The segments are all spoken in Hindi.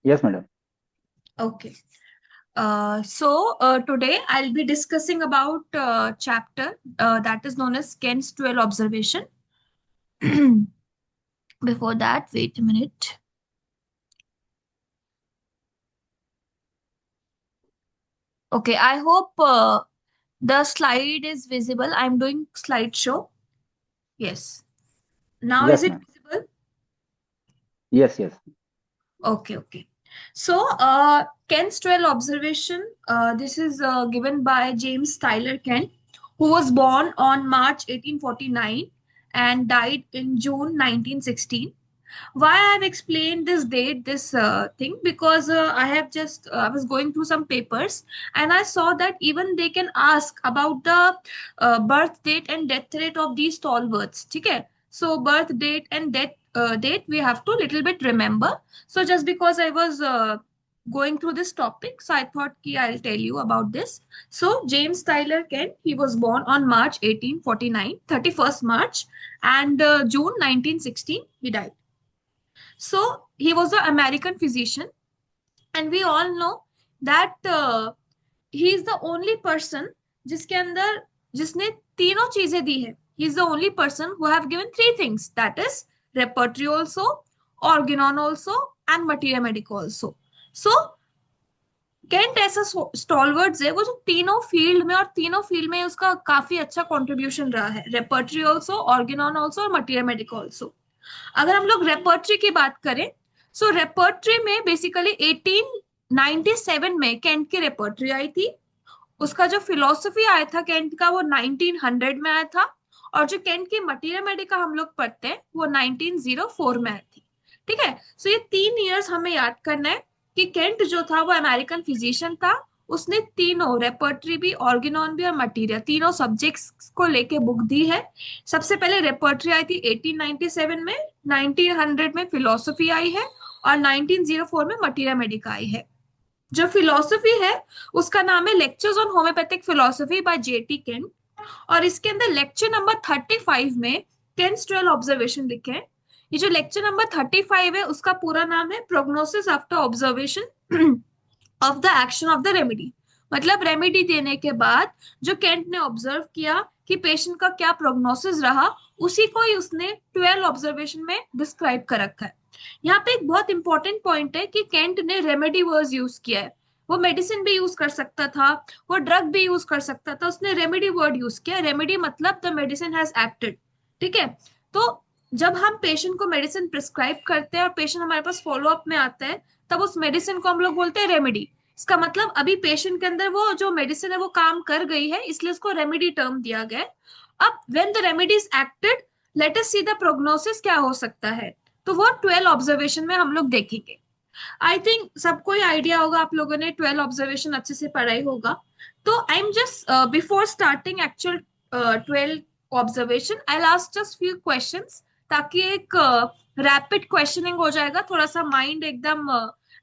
Yes, madam. Okay. So today I'll be discussing about chapter that is known as Kent's 12 observation. Before that, wait a minute. Okay, I hope the slide is visible. I'm doing slideshow. Yes. Now is Yes, it ma'am. visible? Yes, yes. Okay, okay. So, Kent's 12 observation, this is given by James Tyler Kent, who was born on March 1849 and died in June 1916. Why I have explained this date, this thing, because I was going through some papers and I saw that even they can ask about the birth date and death rate of these stalwarts. Okay, so birth date and death date we have to little bit remember. So just because I was going through this topic, so I thought ki I'll tell you about this. So James Tyler Kent, he was born on March 1849, 31st March, and June 1916 he died. So he was an American physician, and we all know that he is the only person जिसके अंदर जिसने तीनों चीजें दी है. He is the only person who have given three things, that is repertory also, organon also, and materia medica also. So Kent ऐसा स्टॉलवर्ड्स है वो जो तीनों फील्ड में और तीनों फील्ड में उसका काफी अच्छा कंट्रीब्यूशन रहा है. रेपर्टरी ऑल्सो, ऑर्गेनॉन ऑल्सो और मटीरियल मेडिका ऑल्सो. अगर हम लोग रेपर्टरी की बात करें, सो रेपर्टरी में बेसिकली 1897 में केंट की रेपर्टरी आई थी. उसका जो फिलोसफी आया था केंट का वो 1900 में आया था. और जो केंट की मटीरियल मेडिका हम लोग पढ़ते हैं वो 1904 में आई थी. ठीक है. सो ये 3 इयर्स हमें याद करना है कि केंट जो था वो अमेरिकन फिजिशियन था. उसने तीनों रेपर्टरी भी, ऑर्गेनॉन भी और मटीरियल तीनों सब्जेक्ट्स को लेके बुक दी है. सबसे पहले रेपर्टरी आई थी 1897 में, 1900 में फिलोसफी आई है और 1904 में मटीरियल मेडिका आई है. जो फिलोसफी है उसका नाम है lectures on homeopathic philosophy by JT Kent. और इसके अंदर लेक्चर नंबर 35 में केंट्स 12 ऑब्जर्वेशन लिखे हैं. ये जो लेक्चर नंबर 35 है उसका पूरा नाम है prognosis after observation of the action of the remedy. मतलब रेमेडी देने के बाद जो केंट ने ऑब्जर्व किया कि पेशेंट का क्या प्रोग्नोसिस रहा, उसी को ही उसने 12 ऑब्जर्वेशन में डिस्क्राइब कर रखा है. यहाँ पे एक बहुत इंपॉर्टेंट पॉइंट है कि केंट ने रेमेडी वर्ड यूज किया है. वो मेडिसिन भी यूज कर सकता था, वो ड्रग भी यूज कर सकता था, उसने रेमेडी वर्ड यूज किया. रेमेडी मतलब द मेडिसिन हैज एक्टेड. ठीक है. तो जब हम पेशेंट को मेडिसिन प्रिस्क्राइब करते हैं और पेशेंट हमारे पास फॉलो अप में आता है, तब उस मेडिसिन को हम लोग बोलते हैं रेमेडी. इसका मतलब अभी पेशेंट के अंदर वो जो मेडिसिन है वो काम कर गई है, इसलिए उसको रेमेडी टर्म दिया गया है. अब when the remedy is acted, let us see the prognosis क्या हो सकता है. तो वो 12 ऑब्जर्वेशन में हम लोग देखेंगे. आई थिंक सबको ही आइडिया होगा, आप लोगों ने 12 ऑब्जर्वेशन अच्छे से पढ़ा ही होगा. तो I am just before starting actual 12 observation I last just few questions, ताकि एक रैपिड क्वेश्चनिंग हो जाएगा, थोड़ा सा माइंड एकदम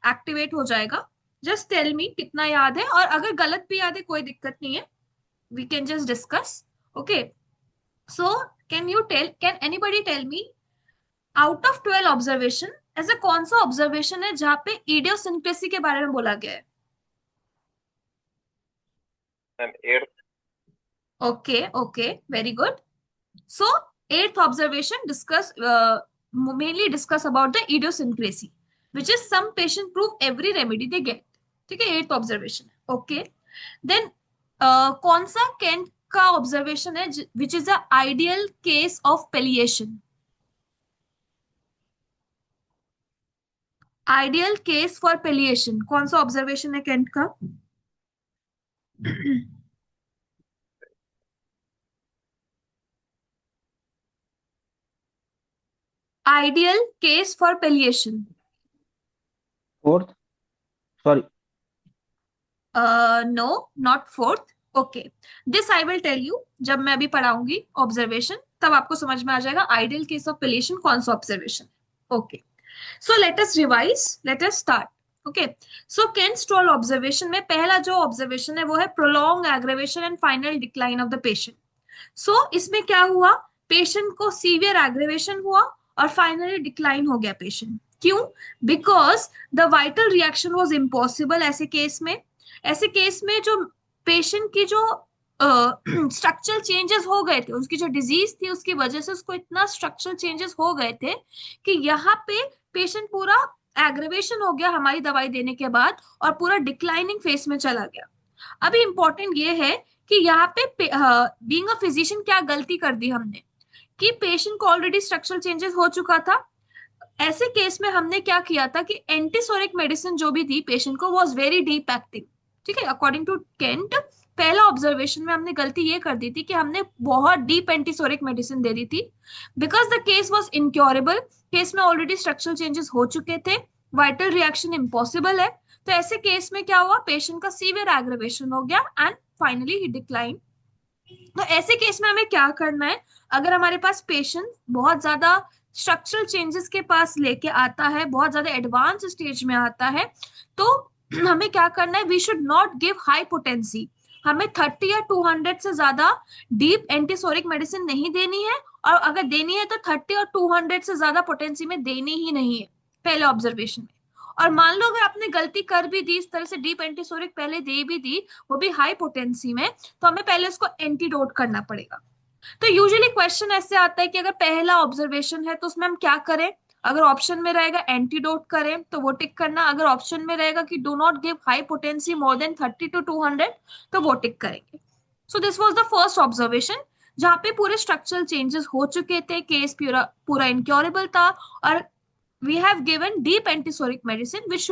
एक्टिवेट हो जाएगा. जस्ट टेल मी कितना याद है, और अगर गलत भी याद है कोई दिक्कत नहीं है, we can just discuss. Okay. So can anybody tell me out of 12 observation ऐसा कौन सा ऑब्जर्वेशन है जहां पे इडियोसिंक्रेसी के बारे में बोला गया है? And eighth, okay, okay, very good. So eighth observation discuss mainly discuss about the idiosyncrasy which is some patient prove every remedy they get. ठीक है, एट्थ ऑब्जर्वेशन. ओके. देन कौन सा केंट का ऑब्जर्वेशन है which is a ideal case of palliation? Ideal case for palliation कौन सा ऑब्जर्वेशन है केंट का? Ideal case for palliation. Fourth. Sorry. No, not fourth. Okay. This I will tell you जब मैं अभी पढ़ाऊंगी ऑब्जर्वेशन, तब आपको समझ में आ जाएगा आइडियल केस ऑफ पेलिएशन कौन सा observation. Okay. So let us revise, let us start. Okay. So Kent's 12 observation में पहला जो ऑब्जर्वेशन है वो है prolong aggravation and final decline of the patient. So इसमें क्या हुआ, पेशेंट को सीवियर एग्रेवेशन हुआ और फाइनली डिक्लाइन हो गया पेशेंट. क्यों? Because the vital reaction was impossible. ऐसे केस में जो पेशेंट की जो स्ट्रक्चरल चेंजेस हो गए थे, उसकी जो डिजीज थी उसकी वजह से उसको इतना स्ट्रक्चरल चेंजेस हो गए थे कि यहाँ पे पेशेंट पूरा एग्रेवेशन हो गया हमारी दवाई देने के बाद, और पूरा डिक्लाइनिंग फेस में चला गया। अभी इंपॉर्टेंट ये है कि यहाँ पे बीइंग अ फिजिशियन क्या गलती कर दी हमने, कि पेशेंट को ऑलरेडी स्ट्रक्चरल चेंजेस हो चुका था। ऐसे केस में हमने क्या किया था कि एंटीसोरिक मेडिसिन जो भी दी पेशेंट को वॉज वेरी डीप एक्टिंग। ठीक है, अकॉर्डिंग टू केंट, पहला ऑब्जर्वेशन में हमने गलती ये कर दी थी कि हमने बहुत डीप एंटीसोरिक मेडिसिन दे दी थी, because the case was incurable. Case में ऑलरेडी स्ट्रक्चरल चेंजेस हो चुके थे, वाइटल रिएक्शन इम्पॉसिबल है। तो ऐसे केस में क्या हुआ, पेशेंट का सीवियर एग्रेवेशन हो गया एंड फाइनली ही डिक्लाइन। तो ऐसे केस में हमें क्या करना है, अगर हमारे पास पेशेंट बहुत ज्यादा स्ट्रक्चरल चेंजेस के पास लेके आता है, बहुत ज्यादा एडवांस स्टेज में आता है, तो हमें क्या करना है, we should not give high potency. हमें 30 या 200 से ज्यादा डीप एंटीसोरिक मेडिसिन नहीं देनी है, और अगर देनी है तो 30 और 200 से ज्यादा पोटेंसी में देनी ही नहीं है पहले ऑब्जर्वेशन में। और मान लो अगर आपने गलती कर भी दी, इस तरह से डीप एंटीसोरिक पहले दे भी दी, वो भी हाई पोटेंसी में, तो हमें पहले उसको एंटीडोट करना पड़ेगा। तो यूजुअली क्वेश्चन ऐसे आता है कि अगर पहला ऑब्जर्वेशन है तो उसमें हम क्या करें। अगर ऑप्शन में रहेगा एंटीडोट करें तो वो टिक करना, अगर ऑप्शन में रहेगा कि do not give high potency more than 30 to 200, तो वो टिक करेंगे। So this was the first observation, जहां पे पूरे स्ट्रक्चरल चेंजेस हो चुके थे, केस पूरा पूरा इनक्योरेबल था, और we have given deep antisoric medicine which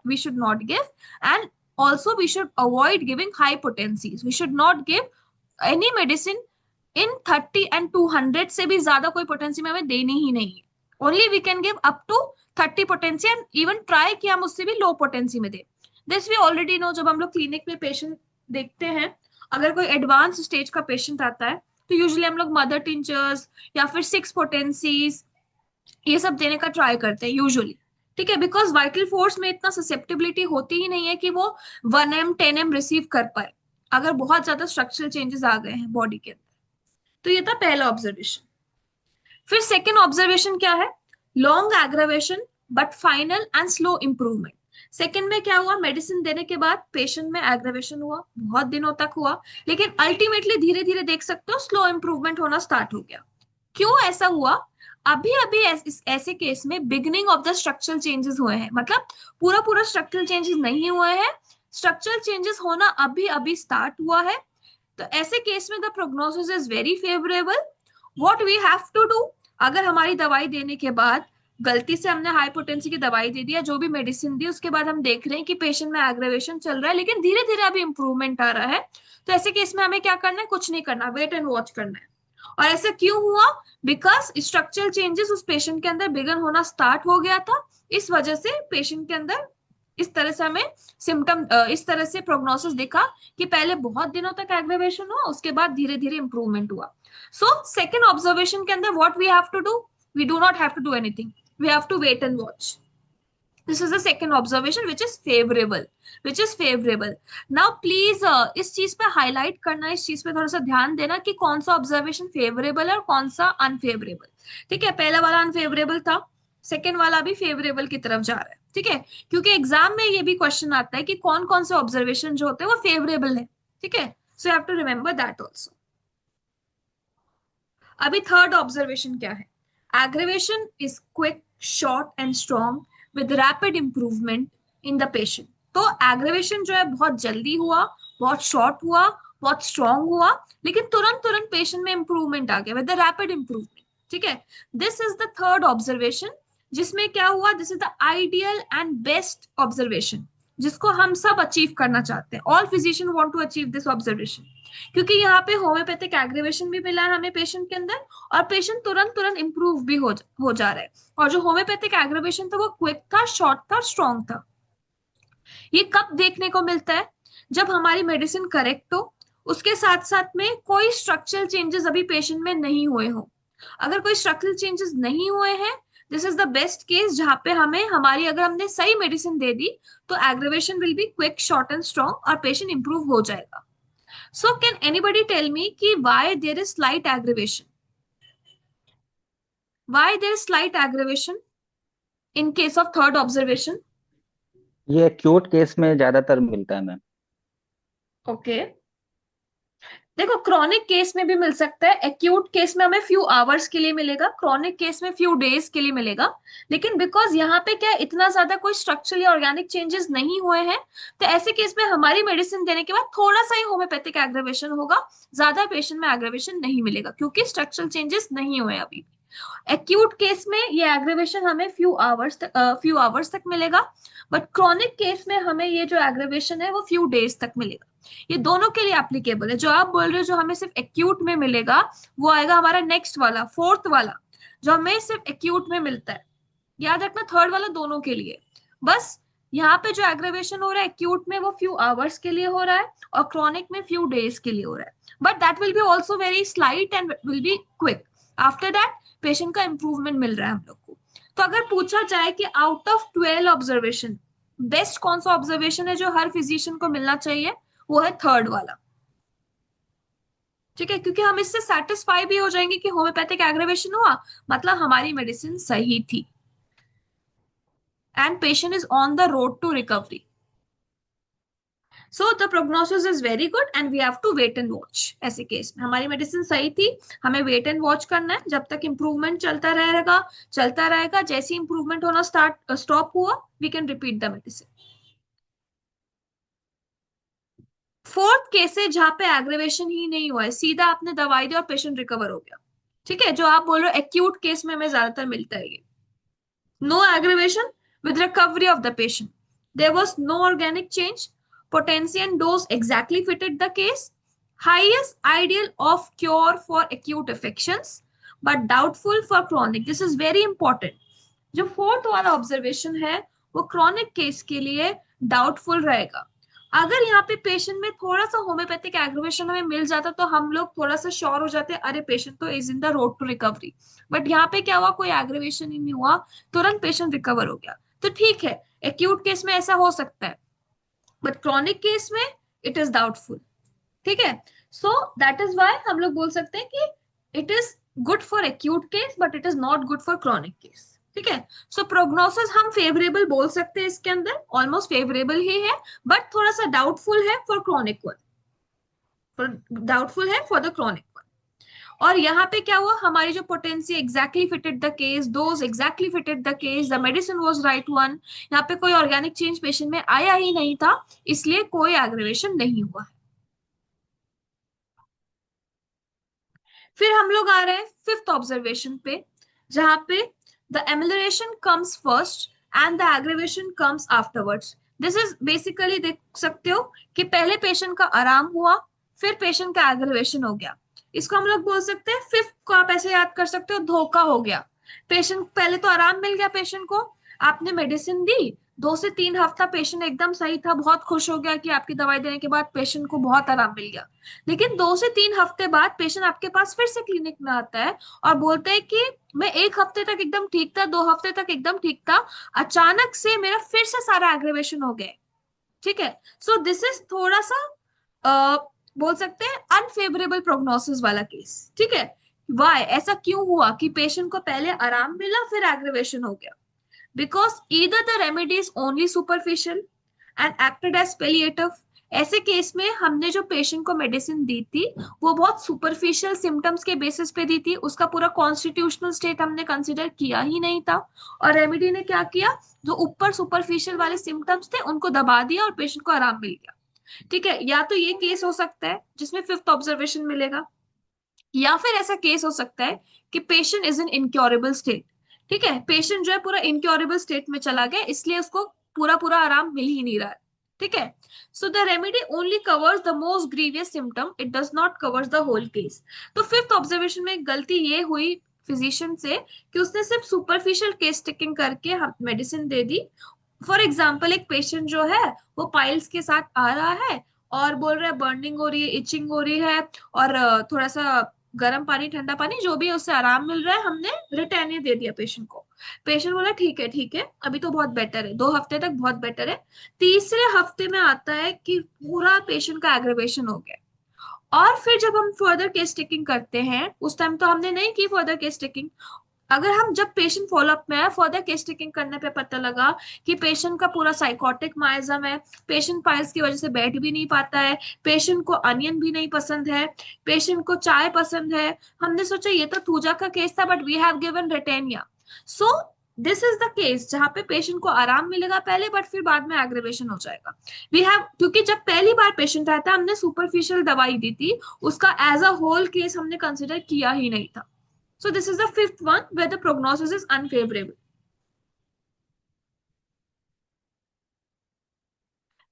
we should not give, and also we should avoid giving high potencies. We should not give any medicine in 30 and 200 से भी ज्यादा कोई पोटेंसी में हमें देनी ही नहीं है। Only we can give up to 30 potency, and even try कि हम उससे भी लो पोटेंसी में दे। This we already know. जब हम लोग क्लिनिक में पेशेंट देखते हैं, अगर कोई एडवांस स्टेज का पेशेंट आता है तो यूजुअली हम लोग मदर टिंचर्स या फिर 6 पोटेंसीज ये सब देने का ट्राई करते हैं यूजुअली। ठीक है, बिकॉज वाइटल फोर्स में इतना ससेप्टिबिलिटी होती ही नहीं है कि वो 1M 10M रिसीव कर पाए, अगर बहुत ज्यादा स्ट्रक्चरल चेंजेस आ गए हैं बॉडी के अंदर। तो ये था पहला ऑब्जर्वेशन। फिर सेकेंड ऑब्जर्वेशन क्या है, long aggravation but final and slow improvement. Second में क्या हुआ, मेडिसिन देने के बाद पेशेंट में एग्रावेशन हुआ, बहुत दिनों तक हुआ, लेकिन अल्टीमेटली धीरे धीरे देख सकते हो स्लो इंप्रूवमेंट होना स्टार्ट हो गया। क्यों ऐसा हुआ, अभी अभी ऐसे केस में beginning of the structural changes हुए हैं, मतलब पूरा पूरा स्ट्रक्चरल चेंजेस नहीं हुए हैं, स्ट्रक्चरल चेंजेस होना अभी अभी स्टार्ट हुआ है। तो ऐसे केस में the prognosis is very favourable. What we have to do, अगर हमारी दवाई देने के बाद गलती से हमने हाई पोटेंसी की दवाई दे दिया, जो भी मेडिसिन दी, उसके बाद हम देख रहे हैं कि पेशेंट में एग्रेवेशन चल रहा है लेकिन धीरे धीरे अभी इंप्रूवमेंट आ रहा है, तो ऐसे केस में हमें क्या करना है, कुछ नहीं करना, वेट एंड वॉच करना है। और ऐसा क्यों हुआ, बिकॉज स्ट्रक्चरल चेंजेस उस पेशेंट के अंदर बिगन होना स्टार्ट हो गया था, इस वजह से पेशेंट के अंदर इस तरह से हमें सिम्टम, इस तरह से प्रोग्नोसिस दिखा कि पहले बहुत दिनों तक एग्रेवेशन हुआ, उसके बाद धीरे धीरे इंप्रूवमेंट हुआ। सो सेकेंड ऑब्जर्वेशन के अंदर what we have to do, we do not have to do anything, we have to wait and watch. This is the second observation which is favorable, which is favorable. Now please इस चीज पे हाईलाइट करना, इस चीज पे थोड़ा सा ध्यान देना कि कौन सा ऑब्जर्वेशन फेवरेबल है और कौन सा अनफेवरेबल। ठीक है, पहला वाला अनफेवरेबल था, सेकेंड वाला भी फेवरेबल की तरफ जा रहा है। ठीक है, क्योंकि एग्जाम में ये भी क्वेश्चन आता है कि कौन कौन से ऑब्जर्वेशन जो होते हैं वो फेवरेबल है। ठीक है, so you have to remember that also. अभी थर्ड ऑब्जर्वेशन क्या है, aggravation is quick short and strong with rapid improvement in the patient. तो एग्रेवेशन जो है बहुत जल्दी हुआ, बहुत शॉर्ट हुआ, बहुत स्ट्रॉन्ग हुआ, लेकिन तुरंत तुरंत पेशेंट में इंप्रूवमेंट आ गया विद द रैपिड इंप्रूवमेंट। ठीक है, this is the third observation, जिसमें क्या हुआ, this is the ideal and best observation, जिसको हम सब अचीव करना चाहते हैं। All physician want to achieve this observation, क्योंकि यहाँ पे होम्योपैथिक एग्रीवेशन भी मिला है हमें पेशेंट के अंदर, और पेशेंट तुरंत तुरंत इंप्रूव भी हो जा रहा है। और जो होम्योपैथिक एग्रीवेशन था वो क्विक था, शॉर्ट था, स्ट्रॉन्ग था। ये कब देखने को मिलता है, जब हमारी मेडिसिन करेक्ट हो, उसके साथ साथ में कोई स्ट्रक्चरल चेंजेस अभी पेशेंट में नहीं हुए हो। अगर कोई स्ट्रक्चरल चेंजेस नहीं हुए हैं, this is the best case, जहां पे हमें हमारी, अगर हमने सही मेडिसिन दे दी तो aggravation will be quick short and strong और पेशेंट इंप्रूव हो जाएगा। So can anybody tell me कि why there is slight aggravation? Why there is slight aggravation? In case of third observation? ये एक्यूट केस में ज्यादातर मिलता है मैम। ओके, देखो क्रॉनिक केस में भी मिल सकता है। एक्यूट केस में हमें फ्यू आवर्स के लिए मिलेगा, क्रॉनिक केस में फ्यू डेज के लिए मिलेगा। लेकिन बिकॉज यहाँ पे क्या है, इतना ज्यादा कोई स्ट्रक्चरल या ऑर्गेनिक चेंजेस नहीं हुए हैं, तो ऐसे केस में हमारी मेडिसिन देने के बाद थोड़ा सा ही होम्योपैथिक एग्रेवेशन होगा, ज्यादा पेशेंट में एग्रेवेशन नहीं मिलेगा क्योंकि स्ट्रक्चरल चेंजेस नहीं हुए अभी। एक्यूट केस में ये एग्रेवेशन हमें फ्यू आवर्स तक मिलेगा, बट क्रॉनिक केस में हमें ये जो एग्रेवेशन है वो फ्यू डेज तक मिलेगा। ये दोनों के लिए एप्लीकेबल है। जो आप बोल रहे हो जो हमें सिर्फ एक्यूट में मिलेगा, वो आएगा हमारा नेक्स्ट वाला, फोर्थ वाला, जो हमें सिर्फ एक्यूट में मिलता है। याद रखना, थर्ड वाला दोनों के लिए। बस यहाँ पे जो एग्रेवेशन हो रहा है एक्यूट में वो फ्यू आवर्स के लिए हो रहा है, और क्रॉनिक में फ्यू डेज के लिए हो रहा है, but that will be also very slight and will be quick. After that patient का इंप्रूवमेंट मिल रहा है हम लोग को। तो अगर पूछा जाए कि आउट ऑफ 12 ऑब्जर्वेशन बेस्ट कौन सा ऑब्जर्वेशन है जो हर फिजिशियन को मिलना चाहिए, वो है थर्ड वाला। ठीक है, क्योंकि हम इससे सेटिस्फाई भी हो जाएंगे कि होम्योपैथिक एग्रेवेशन हुआ, मतलब हमारी मेडिसिन सही थी, and patient is on the road to recovery. So the prognosis is very good and we have to wait and watch. ऐसे केस में हमारी मेडिसिन सही थी, हमें वेट एंड वॉच करना है जब तक इंप्रूवमेंट चलता रहेगा, चलता रहेगा। जैसे इंप्रूवमेंट होना स्टॉप हुआ, we can repeat the medicine. Fourth case है जहां पे एग्रेवेशन ही नहीं हुआ है, सीधा आपने दवाई दी और पेशेंट रिकवर हो गया। ठीक है, जो आप बोल रहे हो एक्यूट केस में हमें ज्यादातर मिलता है ये। No aggravation with recovery of the patient. There was no organic change. Potency and dose exactly fitted the case. Highest ideal of cure for acute affections, but doubtful for chronic. This is very important. जो फोर्थ वाला ऑब्जर्वेशन है वो क्रॉनिक केस के लिए डाउटफुल रहेगा। अगर यहाँ पे पेशेंट में थोड़ा सा होम्योपैथिक एग्रीवेशन हमें मिल जाता तो हम लोग थोड़ा सा श्योर हो जाते, अरे पेशेंट तो is in the road to recovery. But यहाँ पे क्या हुआ, कोई एग्रीवेशन ही नहीं हुआ, तुरंत पेशेंट रिकवर हो गया। तो ठीक है, एक्यूट केस में ऐसा हो सकता है, बट क्रॉनिक केस में इट इज डाउटफुल। ठीक है, सो दैट इज वाई हम लोग बोल सकते हैं कि it is good for acute case but it is not good for chronic case. ठीक है, सो प्रोग्नोसिस हम फेवरेबल बोल सकते हैं, इसके अंदर ऑलमोस्ट फेवरेबल ही है, बट थोड़ा सा डाउटफुल है फॉर क्रॉनिक वन, डाउटफुल है फॉर द क्रॉनिक वन। और यहाँ पे क्या हुआ, हमारी जो potency exactly fitted the case, dose exactly fitted the case, the medicine was right one. यहाँ पे कोई ऑर्गेनिक चेंज पेशेंट में आया ही नहीं था, इसलिए कोई एग्रेवेशन नहीं हुआ। फिर हम लोग आ रहे हैं फिफ्थ ऑब्जर्वेशन पे, जहां पे the amelioration comes first and the aggravation comes afterwards. This is basically देख सकते हो कि पहले पेशेंट का आराम हुआ, फिर पेशेंट का एग्रेवेशन हो गया। इसको हम लोग बोल सकते हैं, फिफ्थ को आप ऐसे याद कर सकते हो, धोखा हो गया। पेशेंट पहले तो आराम मिल गया, पेशेंट को आपने मेडिसिन दी, 2 से 3 हफ्ता पेशेंट एकदम सही था, बहुत खुश हो गया कि आपकी दवाई देने के बाद पेशेंट को बहुत आराम मिल गया। लेकिन 2 से 3 हफ्ते बाद पेशेंट आपके पास फिर से क्लिनिक में आता है और बोलता है कि मैं 1 हफ्ते तक एकदम ठीक था, 2 हफ्ते तक एकदम ठीक था, अचानक से मेरा फिर से सारा एग्रेवेशन हो गया। ठीक है, सो दिस इज थोड़ा सा बोल सकते हैं अनफेवरेबल प्रोग्नोसिस वाला केस। ठीक है, वाई ऐसा क्यों हुआ कि पेशेंट को पहले आराम मिला फिर एग्रेवेशन हो गया? Because either the remedy is only superficial and acted as palliative। ऐसे केस में हमने जो पेशेंट को मेडिसिन दी थी वो बहुत सुपरफिशियल सिम्टम्स के बेसिस पे दी थी, उसका पूरा कॉन्स्टिट्यूशनल स्टेट हमने कंसिडर किया ही नहीं था। और रेमेडी ने क्या किया, जो ऊपर सुपरफिशियल वाले सिम्टम्स थे उनको दबा दिया और पेशेंट को आराम मिल गया। ठीक है, या तो ये केस हो सकता है जिसमें फिफ्थ ऑब्जर्वेशन मिलेगा, या फिर ऐसा केस हो सकता है कि patient is in incurable state. ठीक है, पेशेंट जो है पूरा इनक्योरेबल स्टेट में चला गया, इसलिए उसको पूरा पूरा आराम मिल ही नहीं रहा है। ठीक है, so the remedy only covers the most grievous symptom, it does not covers the whole case. तो फिफ्थ ऑब्जर्वेशन में गलती ये हुई फिजिशियन से कि उसने सिर्फ सुपरफिशियल केस टेकिंग करके मेडिसिन दे दी। फॉर एग्जाम्पल, एक पेशेंट जो है वो पाइल्स के साथ आ रहा है और बोल रहा है बर्निंग हो रही है, इचिंग हो रही है, और थोड़ा सा गर्म पानी ठंडा पानी जो भी है उससे आराम मिल रहा है, हमने रिटेनिया दे दिया पेशेंट को। पेशेंट बोला ठीक है ठीक है, अभी तो बहुत बेटर है, 2 हफ्ते तक बहुत बेटर है। तीसरे हफ्ते में आता है कि पूरा पेशेंट का एग्रेवेशन हो गया। और फिर जब हम फर्दर केस टेकिंग करते हैं, उस टाइम तो हमने नहीं की फर्दर केस टेकिंग, अगर हम जब पेशेंट फॉलोअप में है, फर्दर केस टेकिंग करने पे पता लगा कि पेशेंट का पूरा साइकोटिक माइज्म है, पेशेंट पाइल्स की वजह से बैठ भी नहीं पाता है, पेशेंट को अनियन भी नहीं पसंद है, पेशेंट को चाय पसंद है, हमने सोचा ये तो थूजा का केस था but we have given Ratanhia. So this is the case जहां पे पेशेंट को आराम मिलेगा पहले, बट फिर बाद में एग्रेवेशन हो जाएगा। वी हैव, क्योंकि जब पहली बार पेशेंट आया था हमने सुपरफिशियल दवाई दी थी, उसका एज अ होल केस हमने कंसिडर किया ही नहीं था। So this is the fifth one where the prognosis is unfavorable.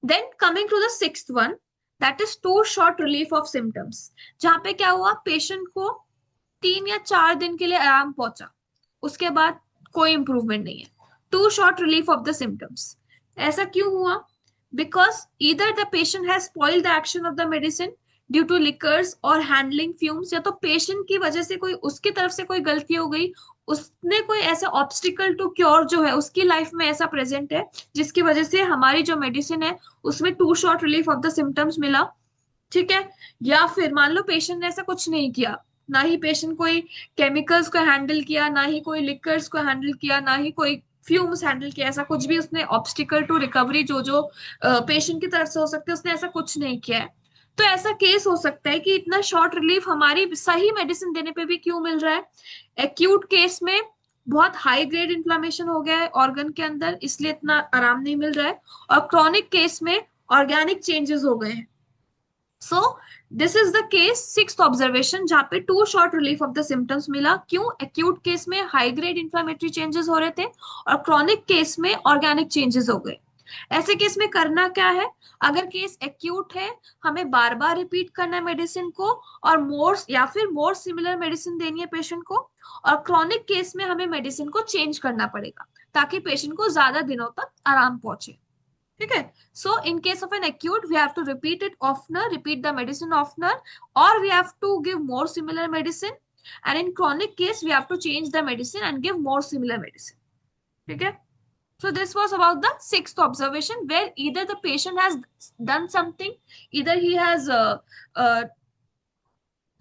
Then coming to the sixth one, that is too short relief of symptoms. जहां पे क्या हुआ, पेशेंट को 3 या 4 दिन के लिए आराम पहुंचा, उसके बाद कोई इंप्रूवमेंट नहीं है, too short relief of the symptoms. ऐसा क्यों हुआ? Because either the patient has spoiled the action of the medicine due to liquors और हैंडलिंग फ्यूम्स, या तो पेशेंट की वजह से कोई, उसकी तरफ से कोई गलती हो गई, उसने कोई ऐसा ऑब्स्टिकल टू क्योर जो है उसकी लाइफ में ऐसा प्रेजेंट है जिसकी वजह से हमारी जो मेडिसिन है उसमें too short relief of the symptoms मिला। ठीक है। या फिर मान लो पेशेंट ने ऐसा कुछ नहीं किया, ना ही पेशेंट कोई केमिकल्स को हैंडल किया, ना ही कोई लिक्वर्स को हैंडल किया, ना ही कोई फ्यूम्स हैंडल किया, ऐसा कुछ भी उसने ऑब्स्टिकल टू रिकवरी जो जो पेशेंट की तरफ से हो सकते हैं उसने ऐसा कुछ नहीं किया है। तो ऐसा केस हो सकता है कि इतना शॉर्ट रिलीफ हमारी सही मेडिसिन देने पे भी क्यों मिल रहा है। एक्यूट केस में बहुत हाई ग्रेड इन्फ्लामेशन हो गया है ऑर्गन के अंदर, इसलिए इतना आराम नहीं मिल रहा है, और क्रॉनिक केस में ऑर्गेनिक चेंजेस हो गए हैं। So this is the case sixth observation जहां पे too short relief of the symptoms मिला। क्यों? एक्यूट केस में हाई ग्रेड इंफ्लेमेटरी चेंजेस हो रहे थे और क्रॉनिक केस में ऑर्गेनिक चेंजेस हो गए। ऐसे केस में करना क्या है, अगर केस एक्यूट है हमें बार बार रिपीट करना है मेडिसिन को, और मोर या फिर मोर सिमिलर मेडिसिन देनी है पेशेंट को, और क्रॉनिक केस में हमें मेडिसिन को चेंज करना पड़ेगा ताकि पेशेंट को ज्यादा दिनों तक आराम पहुंचे। ठीक है। So in case of an acute we have to repeat it oftener, repeat the medicine oftener, और we have to give more similar medicine, and in chronic case we have to change the medicine and give more similar medicine. ठीक है। So this was about the sixth observation where either the patient has done something, either he has uh,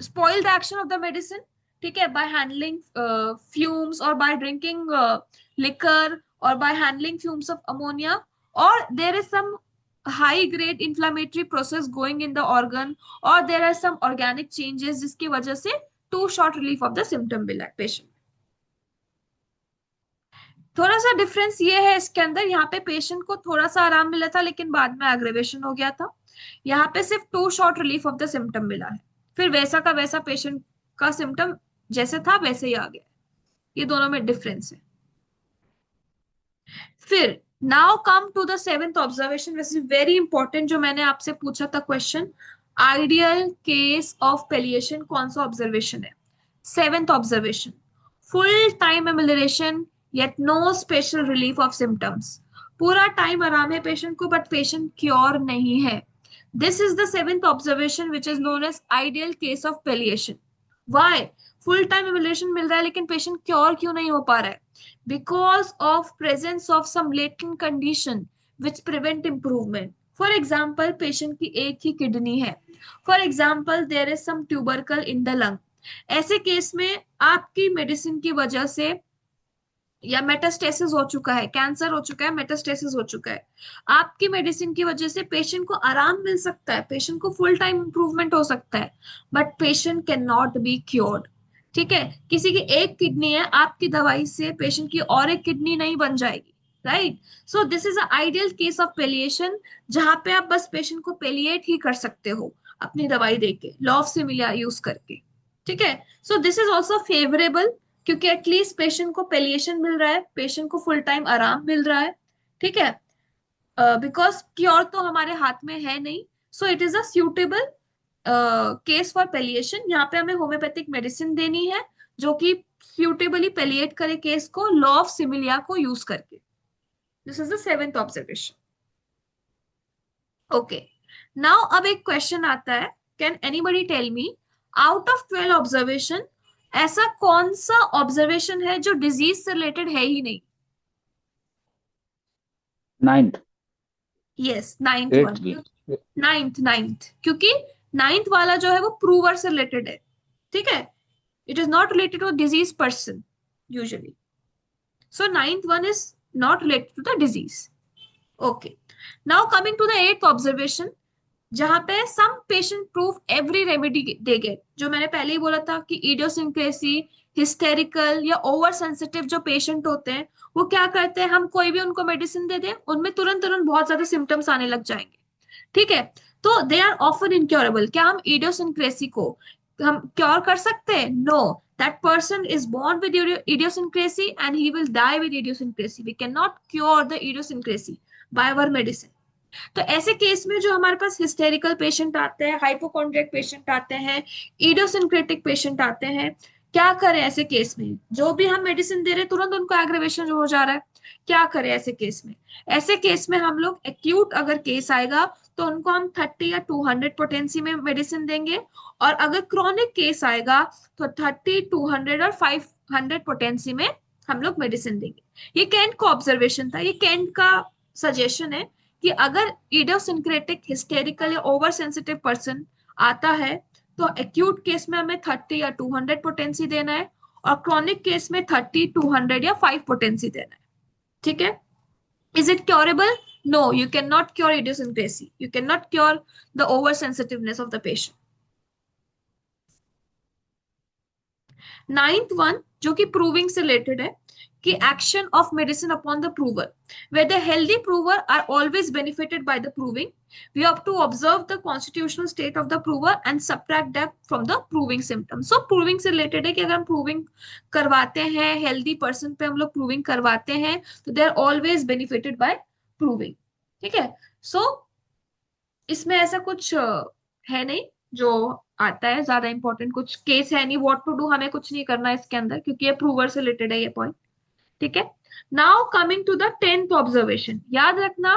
spoiled the action of the medicine, ठीक है, by handling fumes or by drinking liquor or by handling fumes of ammonia, or there is some high grade inflammatory process going in the organ, or there are some organic changes जिसकी वजह से too short relief of the symptom मिला है patient। थोड़ा सा डिफरेंस ये है इसके अंदर, यहाँ पे पेशेंट को थोड़ा सा आराम मिला था लेकिन बाद में एग्रेवेशन हो गया था, यहाँ पे सिर्फ too short relief of the symptom मिला है, फिर वैसा का वैसा पेशेंट का सिम्टम जैसे था वैसे ही आ गया। ये दोनों में डिफरेंस है। फिर now come to the seventh observation, वैसे वेरी इंपॉर्टेंट, जो मैंने आपसे पूछा था question, ideal case of palliation कौन सा ऑब्जर्वेशन है? Seventh observation, full time amelioration yet no special relief of symptoms. पूरा टाइम आराम है पेशेंट को बट पेशेंट क्योर नहीं है। This is the seventh observation which is known as ideal case of palliation. Why? Full time amelioration मिल रहा है लेकिन पेशेंट क्योर क्यों नहीं हो पा रहा है? Because of presence of some latent condition which prevent improvement. For example patient की एक ही किडनी है, for example there is some tubercle in the lung. ऐसे केस में आपकी मेडिसिन की वजह से, या मेटास्टेसिस हो चुका है, कैंसर हो चुका है, मेटास्टेसिस हो चुका है, आपकी मेडिसिन की वजह से पेशेंट को आराम मिल सकता है, पेशेंट को फुल टाइम इंप्रूवमेंट हो सकता है, but patient can not be cured. ठीक है। किसी की एक किडनी है, आपकी दवाई से पेशेंट की और एक किडनी नहीं बन जाएगी, right? So this is a ideal case of palliation जहां पे आप बस पेशेंट को पेलिएट ही कर सकते हो अपनी दवाई देके, लॉ ऑफ सिमिलिया यूज करके। ठीक है। सो दिस इज ऑल्सो फेवरेबल क्योंकि एटलीस्ट पेशेंट को पेलिएशन मिल रहा है, पेशेंट को फुल टाइम आराम मिल रहा है। ठीक है। बिकॉज क्योर तो हमारे हाथ में है नहीं, so it is a suitable case for palliation. यहाँ पे हमें होम्योपैथिक मेडिसिन देनी है जो कि सूटेबली पेलिएट करे केस को, लॉ ऑफ सिमिलिया को यूज करके। This is the seventh observation. Okay, now अब एक क्वेश्चन आता है, can anybody tell me out of 12 observation ऐसा कौन सा ऑब्जर्वेशन है जो डिजीज से रिलेटेड है ही नहीं? Ninth. Yes, ninth one. Eighth भी। नाइन्थ क्योंकि नाइन्थ वाला जो है वो प्रूवर से रिलेटेड है। ठीक है। It is not related to disease person. usually. So ninth one is not related to the disease. Okay. Now coming to the eighth observation, जहां पे some patient prove every remedy they get, जो मैंने पहले ही बोला था कि इडियोसिंक्रेसी, हिस्टेरिकल या ओवर सेंसिटिव जो पेशेंट होते हैं वो क्या करते हैं, हम कोई भी उनको मेडिसिन दे दें उनमें तुरंत तुरंत बहुत ज्यादा सिम्टम्स आने लग जाएंगे, ठीक है। तो दे आर ऑफन इनक्योरेबल। क्या हम इडियोसिंक्रेसी को हम क्योर कर सकते हैं? No, that person is born with idiosyncrasy and he will die with idiosyncrasy. We cannot cure the idiosyncrasy by our medicine. तो ऐसे केस में जो हमारे पास हिस्टेरिकल पेशेंट आते हैं, हाइपोकॉन्ड्रियक पेशेंट आते हैं, इडियोसिंक्रेटिक पेशेंट आते हैं, क्या करें ऐसे केस में? जो भी हम मेडिसिन दे रहे हैं तुरंत उनको एग्रेवेशन हो जा रहा है, क्या करें ऐसे केस में? ऐसे केस में हम लोग एक्यूट अगर केस आएगा तो उनको हम 30 या 200 पोटेंसी में मेडिसिन देंगे, और अगर क्रॉनिक केस आएगा तो 30, 200 और 500 पोटेंसी में हम लोग मेडिसिन देंगे। ये केंट का ऑब्जर्वेशन था, ये केंट का सजेशन है कि अगर इडियोसिंक्रेटिक, हिस्टेरिकल या ओवर सेंसिटिव पर्सन आता है तो एक्यूट केस में हमें 30 या 200 पोटेंसी देना है, और क्रॉनिक केस में 30, 200 या 5 पोटेंसी देना है, ठीक है। Is it curable? No, you can not cure idiosyncrasy, you can not cure the over sensitiveness of the patient. Ninth one जो कि प्रूविंग से रिलेटेड है कि action of medicine upon the prover, whether healthy prover are always benefited by the proving, we have to observe the constitutional state of the prover and subtract that from the proving symptoms. So proving से related है कि अगर हम proving करवाते हैं, healthy person पे हम लोग proving करवाते हैं तो they are always benefited by proving, ठीक है। So इसमें ऐसा कुछ है नहीं जो आता है ज्यादा इंपॉर्टेंट, कुछ केस है नहीं, व्हाट टू डू हमें कुछ नहीं करना है इसके अंदर, क्योंकि ये प्रूवर से रिलेटेड है ये पॉइंट, ठीक है। Now coming to the 10th observation, याद रखना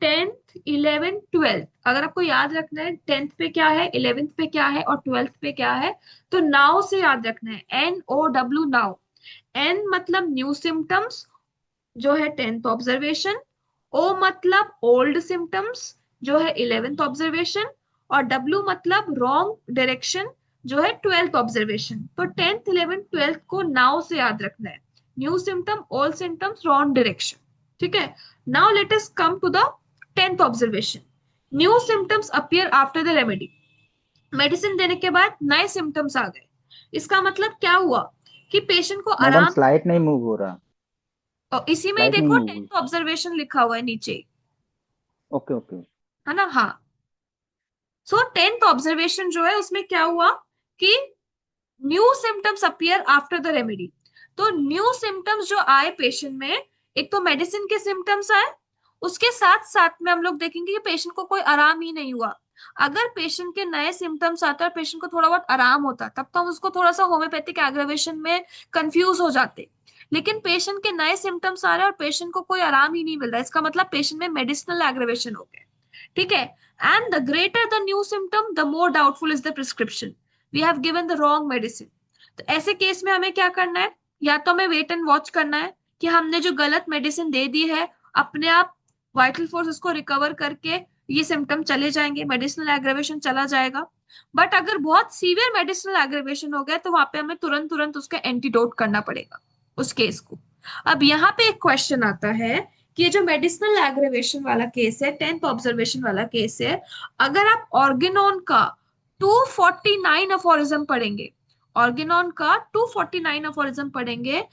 10th, 11th, 12th, अगर आपको याद रखना है 10th पे क्या है, 11th पे क्या है और 12th पे क्या है, तो नाउ से याद रखना है, NOW नाउ। एन मतलब न्यू सिम्टम्स जो है 10th ऑब्जर्वेशन, ओ मतलब ओल्ड सिम्टम्स जो है 11th ऑब्जर्वेशन, और डब्ल्यू मतलब रॉन्ग डायरेक्शन जो है 12th ऑब्जर्वेशन। तो 10th, 11th, 12th को नाउ से याद रखना है, new symptom, old symptoms, wrong direction, ठीक है। Now let us come to the 10th observation. New symptoms appear after the remedy, medicine देने के बाद नए सिम्टम्स आ गए, इसका मतलब क्या हुआ कि पेशेंट को मैडम आराम। स्लाइड नहीं मूव हो रहा। और इसी में ही स्लाइड नहीं देखो मूव हुई। 10th ऑब्जर्वेशन लिखा हुआ है नीचे, ओके ओके। है ना? हाँ। सो 10th ऑब्जर्वेशन जो है उसमें क्या हुआ कि new symptoms appear after the remedy. तो न्यू सिम्टम्स जो आए पेशेंट में, एक तो मेडिसिन के सिम्टम्स आए, उसके साथ साथ में हम लोग देखेंगे कि पेशेंट को कोई आराम ही नहीं हुआ। अगर पेशेंट के नए सिम्टम्स आते और पेशेंट को थोड़ा बहुत आराम होता तब तो हम उसको थोड़ा सा होम्योपैथिक एग्रेवेशन में कंफ्यूज हो जाते, लेकिन पेशेंट के नए सिम्टम्स आ रहे हैं और पेशेंट को कोई आराम ही नहीं मिल रहा, इसका मतलब पेशेंट में मेडिसिनल एग्रेवेशन हो गया, ठीक है। And the greater the new symptom the more doubtful is the prescription, we have given the wrong medicine. तो ऐसे केस में हमें क्या करना है, या तो हमें वेट एंड वॉच करना है कि हमने जो गलत मेडिसिन दे दी है अपने आप वाइटल फोर्स उसको रिकवर करके ये सिम्टम चले जाएंगे, मेडिसिनल एग्रेवेशन चला जाएगा। बट अगर बहुत सीवियर मेडिसिनल एग्रेवेशन हो गया तो वहां पे हमें तुरंत तुरंत उसका एंटीडोट करना पड़ेगा उस केस को। अब यहाँ पे एक क्वेश्चन आता है कि ये जो मेडिसिनल एग्रेवेशन वाला केस है, 10th ऑब्जर्वेशन वाला केस है, अगर आप ऑर्गेनॉन का 249 अफोरिज्म पढ़ेंगे, ऑर्गेनॉन का 249 अफोरिज्म पढ़ेंगे,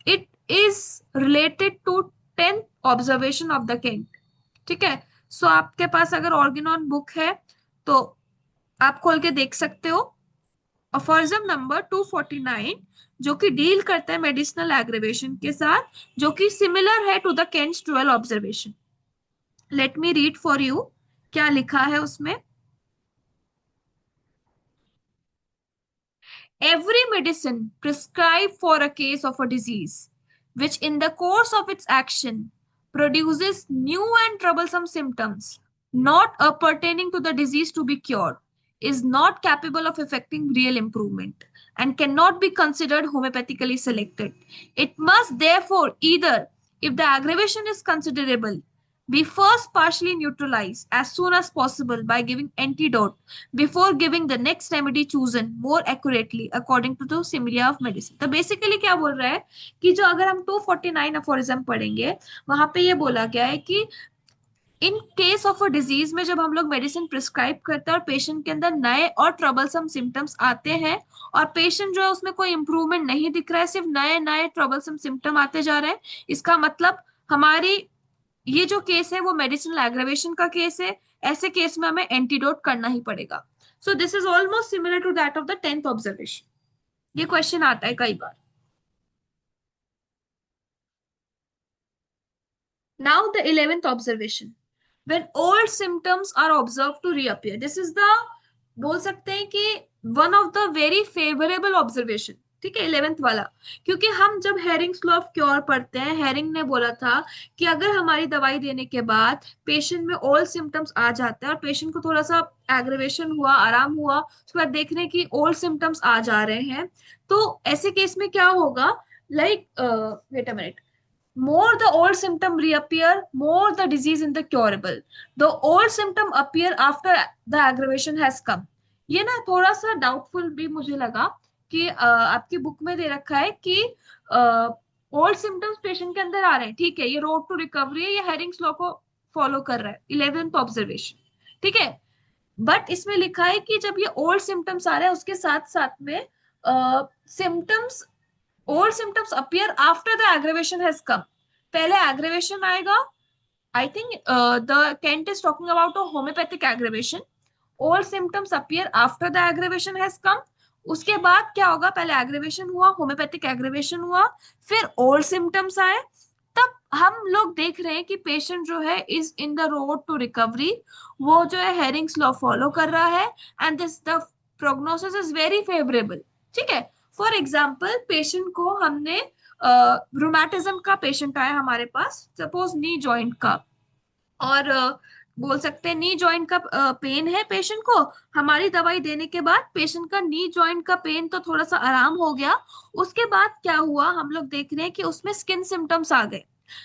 it is related to 10th observation of the king, ठीक है। सो आपके पास अगर ऑर्गेनॉन बुक है तो आप खोल के देख सकते हो, अफोरिज्म नंबर 249 जो कि डील करता है मेडिसिनल एग्रेवेशन के साथ, जो कि सिमिलर है to the Kent's 12 observation. Let me read for you क्या लिखा है उसमें। Every medicine prescribed for a case of a disease, which in the course of its action produces new and troublesome symptoms, not appertaining to the disease to be cured, is not capable of effecting real improvement and cannot be considered homeopathically selected. It must therefore either, if the aggravation is considerable, be first partially neutralized as soon as possible by giving antidote before giving the next remedy chosen more accurately according to the similia of medicine. तो बेसिकली क्या बोल रहा है कि जो अगर हम 249 अफोरिज्म पढ़ेंगे वहां पे ये बोला गया है कि इन केस ऑफ अ डिजीज में जब हम लोग मेडिसिन प्रिस्क्राइब करते हैं और पेशेंट के अंदर नए और ट्रबलसम सिम्टम्स आते हैं और पेशेंट जो है उसमें कोई इंप्रूवमेंट नहीं दिख रहा है, सिर्फ नए नए ट्रबलसम सिम्टम आते जा रहे हैं, इसका मतलब हमारी ये जो केस है वो मेडिसिनल एग्रेवेशन का केस है। ऐसे केस में हमें एंटीडोट करना ही पड़ेगा। So this is almost similar to that of the 10th observation. ये क्वेश्चन आता है कई बार। Now the 11th observation. When old symptoms are observed to reappear. This is the बोल सकते हैं कि one of the very favorable observation। ठीक है 11th वाला, क्योंकि हम जब हेरिंग्स लॉ ऑफ क्योर पढ़ते हैं, हेरिंग ने बोला था कि अगर हमारी दवाई देने के बाद पेशेंट में ओल्ड सिम्टम्स आ जाते हैं और पेशेंट को थोड़ा सा एग्रेवेशन हुआ, आराम हुआ, उसके बाद देख रहे हैं कि ओल्ड सिम्टम्स आ जा रहे हैं, तो ऐसे केस में क्या होगा, like wait a minute, more the old symptom reappear, more the disease in the curable. The old symptom appear after the aggravation has come. ये ना थोड़ा सा डाउटफुल भी मुझे लगा कि आपकी बुक में दे रखा है कि ओल्ड सिम्टम्स पेशेंट के अंदर आ रहे हैं, ठीक है, ये रोड टू रिकवरी है, ये हेरिंग्स लॉ को फॉलो कर रहा है, 11th ऑब्जर्वेशन, ठीक है। बट इसमें लिखा है कि जब ये ओल्ड सिम्टम्स आ रहे हैं उसके साथ साथ में symptoms, old symptoms appear after the aggravation has come. पहले एग्रेवेशन आएगा, I think the Kent is talking about a homeopathic aggravation. Old symptoms appear after the aggravation has come. उसके बाद क्या होगा, पहले एग्रेवेशन हुआ, होम्योपैथिक एग्रेवेशन हुआ, फिर ओल्ड सिम्टम्स आए, तब हम लोग देख रहे हैं कि पेशेंट जो है is in the road to recovery, वो जो है हेरिंग्स लॉ फॉलो कर रहा है, and this the prognosis is very favourable. ठीक है, फॉर एग्जाम्पल पेशेंट को हमने रूमेटिज्म का पेशेंट आया हमारे पास, सपोज नी जॉइंट का, और बोल सकते हैं नी जॉइंट का पेन है पेशेंट को, हमारी दवाई देने के बाद पेशेंट का नी जॉइंट का पेन तो थोड़ा सा आराम हो गया। उसके बाद क्या हुआ, हम लोग देख रहे हैं कि उसमें स्किन सिम्टम्स आ गए।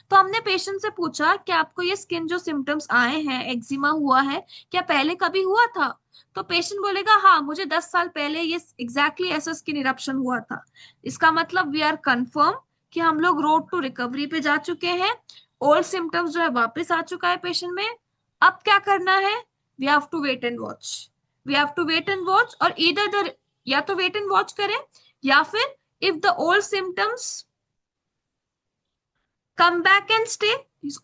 तो हमने पेशेंट से पूछा कि आपको ये स्किन जो सिम्टम्स आए हैं, एक्जिमा हुआ है, क्या पहले कभी हुआ था? तो पेशेंट बोलेगा हाँ, मुझे 10 साल पहले ये एग्जैक्टली ऐसा स्किन इरप्शन हुआ था। इसका मतलब वी आर कंफर्म कि हम लोग रोड टू रिकवरी पे जा चुके हैं, ओल्ड सिम्टम्स जो है वापस आ चुका है पेशेंट में। अब क्या करना है, we have to wait and watch, we have to wait and watch, और इधर द, या तो वेट एंड वॉच करें, या फिर if the old symptoms come back and stay,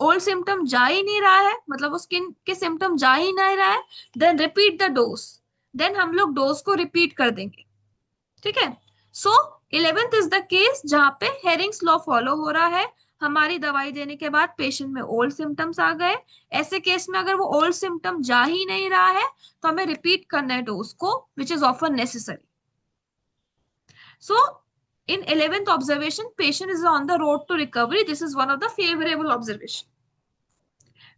old symptom जा ही नहीं रहा है, मतलब वो स्किन के सिम्टम जा ही नहीं रहा है, then repeat the dose, then हम लोग डोज को रिपीट कर देंगे। ठीक है, सो 11th इज द केस जहां पे हेरिंग्स लॉ फॉलो हो रहा है, हमारी दवाई देने के बाद पेशेंट में ओल्ड सिम्टम्स आ गए। ऐसे केस में अगर वो ओल्ड सिम्टम जा ही नहीं रहा है तो हमें रिपीट करना है डोज को, which is often necessary. So in 11th observation, patient is on the road to recovery. This is one of the favorable observation.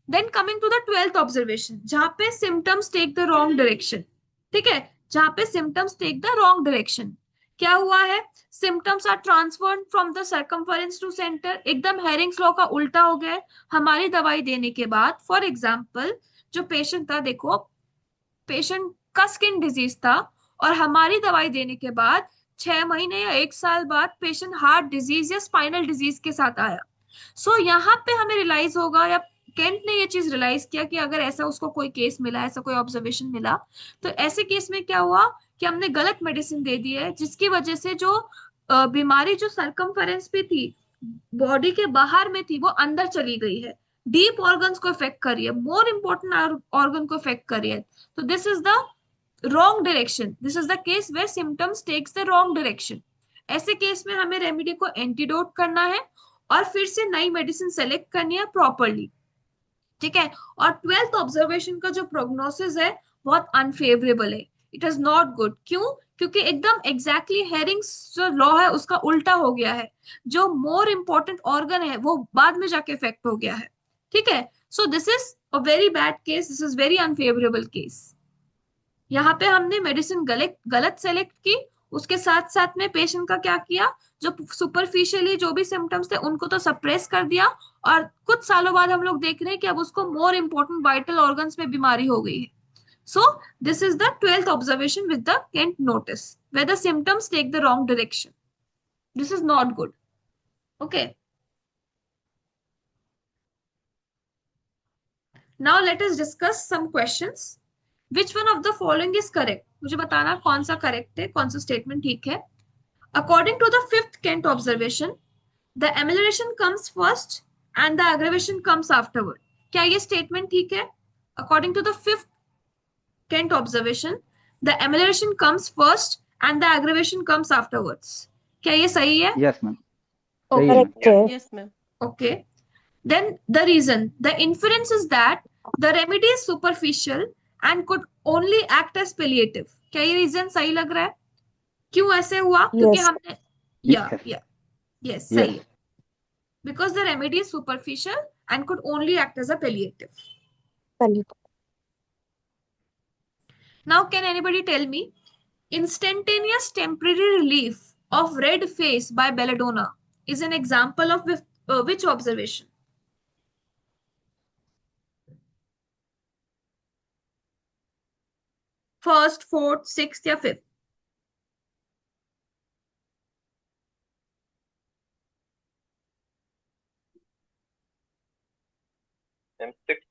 Then coming to the 12th observation, जहां पे symptoms take the wrong direction। ठीक है, जहां पे symptoms take the wrong direction, क्या हुआ है, symptoms are transferred from the circumference to center, एकदम हेरिंग्स लॉ का उल्टा हो गया है हमारी दवाई देने के बाद। फॉर एग्जाम्पल जो पेशेंट था, देखो पेशेंट का स्किन डिजीज था और हमारी दवाई देने के बाद 6 महीने या 1 साल बाद पेशेंट हार्ट डिजीज या स्पाइनल डिजीज के साथ आया। सो यहाँ पे हमें रियलाइज होगा, या केंट ने ये चीज रियलाइज किया कि अगर ऐसा उसको कोई केस मिला, ऐसा कोई ऑब्जर्वेशन मिला, तो ऐसे केस में क्या हुआ कि हमने गलत मेडिसिन दे दी है, जिसकी वजह से जो बीमारी जो सरकमफेरेंस पे थी, बॉडी के बाहर में थी, वो अंदर चली गई है, डीप ऑर्गन्स को इफेक्ट कर रही है, मोर इंपॉर्टेंट ऑर्गन को इफेक्ट कर रही है। तो this is the wrong direction, this is the case where symptoms takes the wrong direction. ऐसे केस में हमें रेमेडी को एंटीडोट करना है और फिर से नई मेडिसिन सेलेक्ट करनी है प्रॉपरली। ठीक है, और 12th ऑब्जर्वेशन का जो प्रोग्नोसिस है बहुत अनफेवरेबल है, इट इज नॉट गुड। क्यों? क्योंकि एकदम एग्जैक्टली हेरिंग्स जो लॉ है उसका उल्टा हो गया है, जो मोर इंपॉर्टेंट ऑर्गन है वो बाद में जाके इफेक्ट हो गया है। ठीक है, सो this is a very bad case, this is very unfavourable case. यहाँ पे हमने मेडिसिन गलत गलत सेलेक्ट की उसके साथ साथ में पेशेंट का क्या किया, जो सुपरफिशियली जो भी सिम्टम्स थे उनको तो सप्रेस कर दिया, और कुछ सालों बाद हम लोग देख रहे हैं कि अब उसको मोर इंपॉर्टेंट वाइटल ऑर्गन्स में बीमारी हो गई है. So this is the 12th observation with the Kent notice, where the symptoms take the wrong direction. This is not good. Okay. Now let us discuss some questions. Which one of the following is correct? मुझे बताना कौन सा correct है, कौन सा statement ठीक है. According to the fifth Kent observation, the amelioration comes first and the aggravation comes afterward. क्या ये statement ठीक है? According to the fifth Kent observation, the amelioration comes first and the aggravation comes afterwards. क्या ये सही है? यस मैम, सही है Okay. मैम. करेक्ट है. Yes, ma'am. Okay. Then the reason, the inference is that the remedy is superficial and could only act as palliative. क्या ये reason सही लग रहा है? क्यों ऐसे हुआ? क्योंकि Yes. हमने Yes. yes सही Yes. है. Because the remedy is superficial and could only act as a palliative. चलिए. Now, can anybody tell me instantaneous temporary relief of red face by belladonna is an example of which observation? First, fourth, sixth या fifth? And sixth.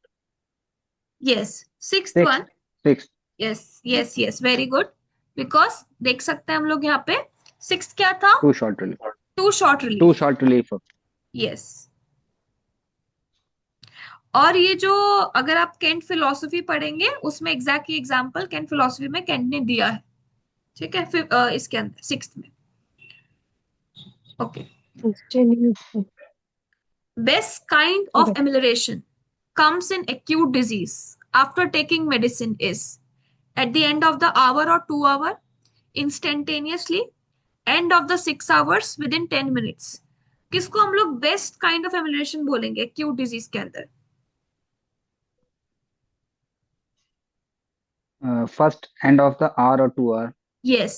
Yes, sixth Six. one. Six. yes, very good. Because देख सकते हैं हम लोग यहाँ पे sixth क्या था? Too short relief. Too short relief. Too short relief. Yes. और ये जो अगर आप केंट फिलोसफी पढ़ेंगे उसमें एग्जैक्टली एग्जांपल केंट फिलोसफी में केंट ने दिया है. ठीक है, फिर इसके अंदर सिक्स्थ में. Okay. Best kind of Okay. amelioration comes in acute disease after taking medicine is at the end of the hour or 2 hour, instantaneously, end of the 6 hours, within 10 minutes. किसको हम लोग बेस्ट काइंड ऑफ एमुलेशन बोलेंगे एक्यूट डिजीज के अंदर? First end of the hour or 2 hour. yes.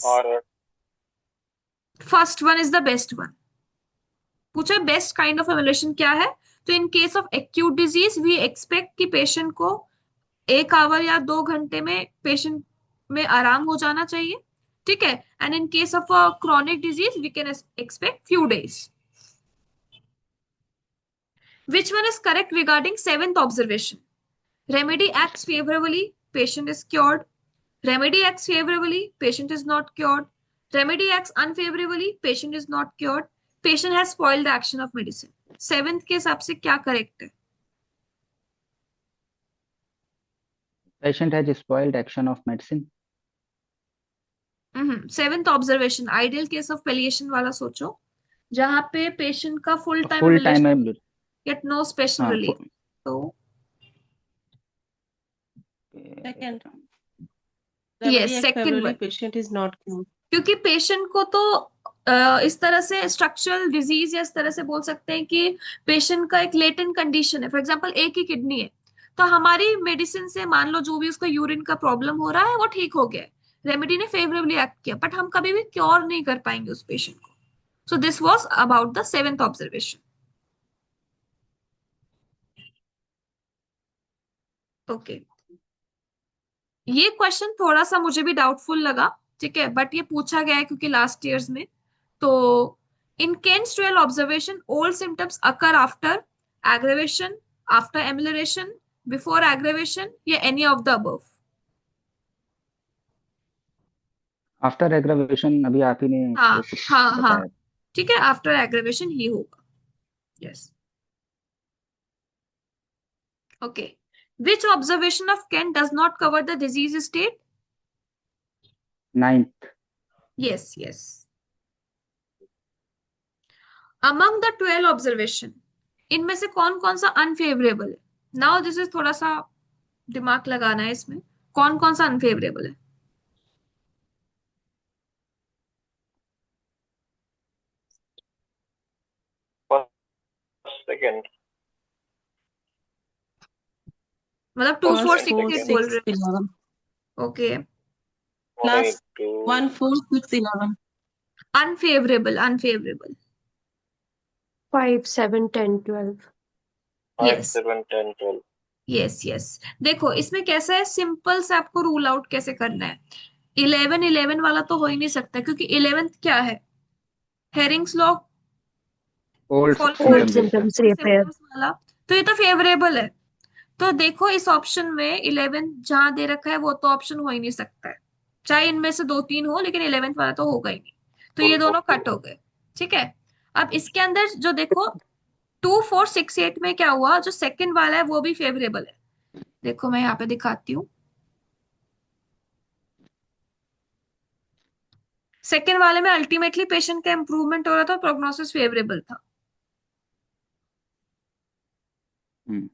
Or first one is the best one. पूछा बेस्ट काइंड ऑफ एमुलेशन क्या है, तो in case of acute disease we expect कि पेशेंट को 1 आवर या 2 घंटे में पेशेंट में आराम हो जाना चाहिए. ठीक है. And in case of chronic disease we can expect few days. Which one is correct regarding seventh observation? Remedy acts favorably, patient is cured. Remedy acts favorably, patient is not cured. Remedy acts unfavorably, patient is not cured. Patient has spoiled the action of medicine. Seventh के हिसाब से क्या correct है? Patient has spoiled action of medicine. Seventh observation, ideal case of palliation वाला सोचो, जहां पे पेशेंट का full time Full time. yet no special हाँ, relief. तो second. Yes, Remedy act second favorably, one. patient is not cured. क्योंकि पेशेंट को तो इस तरह से स्ट्रक्चरल डिजीज या इस तरह से बोल सकते हैं कि पेशेंट का एक लेटेंट कंडीशन है. फॉर एग्जांपल एक ही किडनी है, तो हमारी मेडिसिन से मान लो जो भी उसका यूरिन का प्रॉब्लम हो रहा है वो ठीक हो गया, रेमेडी ने फेवरेबली एक्ट किया, बट हम कभी भी क्योर नहीं कर पाएंगे उस पेशेंट को. So this was about the seventh observation. Okay. ये क्वेश्चन थोड़ा सा मुझे भी डाउटफुल लगा. ठीक है, बट ये पूछा गया है क्योंकि लास्ट ईयर्स में. तो इन Kent's 12 observation, all symptoms occur after aggravation, after amelioration, before aggravation, या any of the above? After aggravation अभी आप ही ने हाँ basic हाँ बताया. ठीक है, आफ्टर एग्रेवेशन ही होगा. Yes. Okay. Which observation of Kent does not cover the disease state? 9th. Yes. Among the 12 observation, इनमें से कौन कौन सा अनफेवरेबल है? नाउ दिस इज थोड़ा सा दिमाग लगाना है इसमें. कौन कौन सा अनफेवरेबल है? Second. मतलब 2 4 First, 6 fourth, 8 बोल रहे sixth, 11. हो. Okay. Last 1, 4, 6, 11. Unfavourable, unfavourable. 5, 7, 10, 12. 5, yes 7, 10, 12. Yes yes. देखो इसमें कैसा है, सिंपल से आपको रूल आउट कैसे करना है। 11 11 वाला तो हो ही नहीं सकता, क्योंकि 11th क्या है, Hering's law, old following Old symptom alternative reaction. symptoms reappear. Symptoms वाला। तो ये तो फेवरेबल है। तो देखो इस ऑप्शन में 11 जहां दे रखा है वो तो ऑप्शन हो ही नहीं सकता है, चाहे इनमें से दो तीन हो, लेकिन 11th वाला तो होगा ही नहीं। तो ये दोनों कट हो गए। ठीक है। अब इसके अंदर जो देखो 2468 में क्या हुआ, जो सेकंड वाला है वो भी फेवरेबल है। देखो मैं यहाँ पे दिखाती हूँ। सेकंड वाले में अल्टीमेटली पेशेंट का इंप्रूवमेंट हो रहा था, प्रोग्नोसिस फेवरेबल था। Hmm.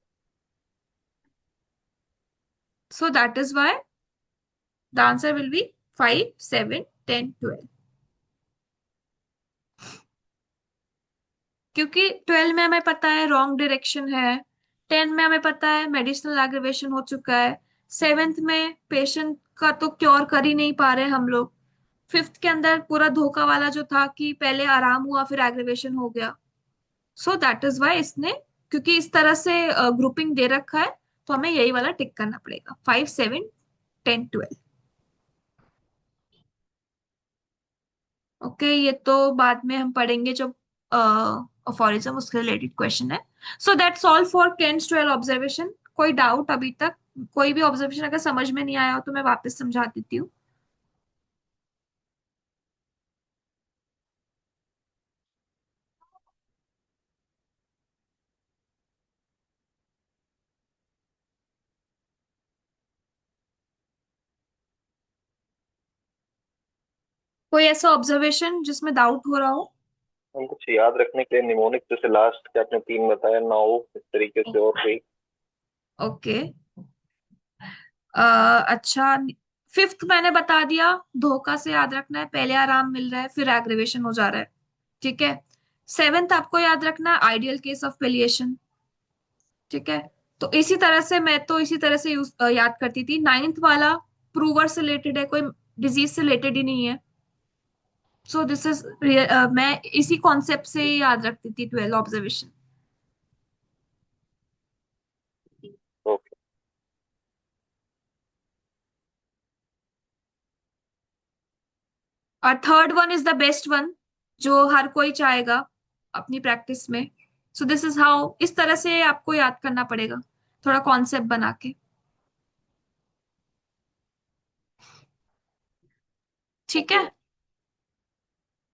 So that is why the answer will be 5 7 10 12। क्योंकि 12 में हमें पता है रॉन्ग डायरेक्शन है, 10 में हमें पता है मेडिसिनल एग्रीवेशन हो चुका है, 7th में पेशेंट का तो क्योर कर ही नहीं पा रहे हम लोग, 5th के अंदर पूरा धोखा वाला जो था कि पहले आराम हुआ फिर एग्रीवेशन हो गया। सो दैट इज वाई इसने, क्योंकि इस तरह से ग्रुपिंग दे रखा है, तो हमें यही वाला टिक करना पड़ेगा, 5 7 10 12। ओके, ये तो बाद में हम पढ़ेंगे जब अफोरिज्म उसके रिलेटेड क्वेश्चन है। So that's all for Kent's 12 observation. कोई डाउट अभी तक, कोई भी ऑब्जर्वेशन अगर समझ में नहीं आया हो तो मैं वापस समझा देती हूँ। कोई ऐसा ऑब्जर्वेशन जिसमें डाउट हो रहा हो? हम कुछ याद रखने के लिए निमोनिक जैसे लास्ट के आपने 3 बताया ना हो इस तरीके से और कोई? ओके। अच्छा, 5th मैंने बता दिया, धोखा से याद रखना है, पहले आराम मिल रहा है फिर एग्रीवेशन हो जा रहा है। ठीक है। 7th आपको याद रखना है, आइडियल केस ऑफ पेलिएशन। ठीक है। तो इसी तरह से मैं तो इसी तरह से याद करती थी। 9th वाला प्रूवर से रिलेटेड है, कोई डिजीज से रिलेटेड ही नहीं है। सो दिस इज, मैं इसी कॉन्सेप्ट से याद रखती थी 12 ऑब्जर्वेशन। ओके। और third one is the best one, जो हर कोई चाहेगा अपनी प्रैक्टिस में। सो दिस इज हाउ, इस तरह से आपको याद करना पड़ेगा, थोड़ा कॉन्सेप्ट बना के। ठीक है।